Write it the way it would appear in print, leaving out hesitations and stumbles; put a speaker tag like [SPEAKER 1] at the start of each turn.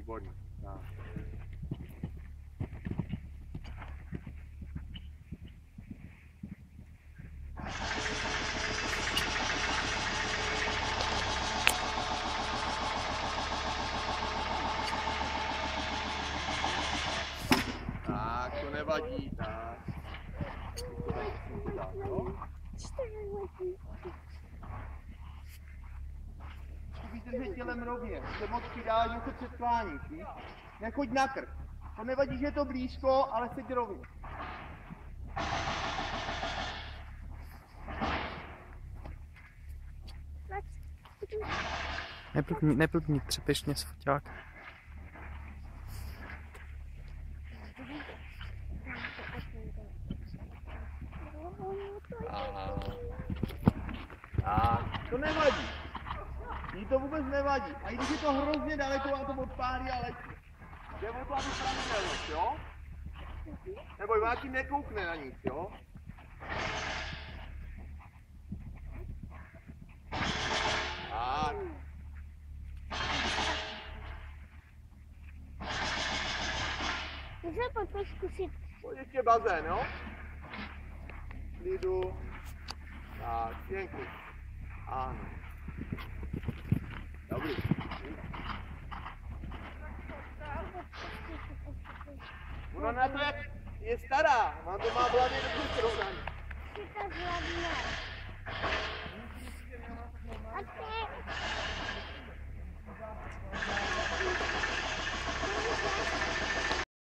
[SPEAKER 1] Výborně. Tak. Tak, to nevadí, tak. Vydržet tělem rovně, se moc přidáš, že se předkláníš, víš? Nechoď na krk. To nevadí, že je to blízko, ale seď rovně.
[SPEAKER 2] Neblbni, třepeš mě z foťáka.
[SPEAKER 1] To nevadí. Jí to vůbec nevadí. A i když je to hrozně daleko, vám to odpálí a letí. Jde o to, aby pravidelnost, jo? Neboj, vám tím nekoukne na nic, jo? Tak.
[SPEAKER 3] Můžeme pojď zkusit.
[SPEAKER 1] Pojď ještě bazén, jo? Klidu. Tak, pěkně. Ano. Dobrý. Ona na to, jak je stará, ona to má v hlavě dobře srovnaný.
[SPEAKER 3] Si to zvládne. A ty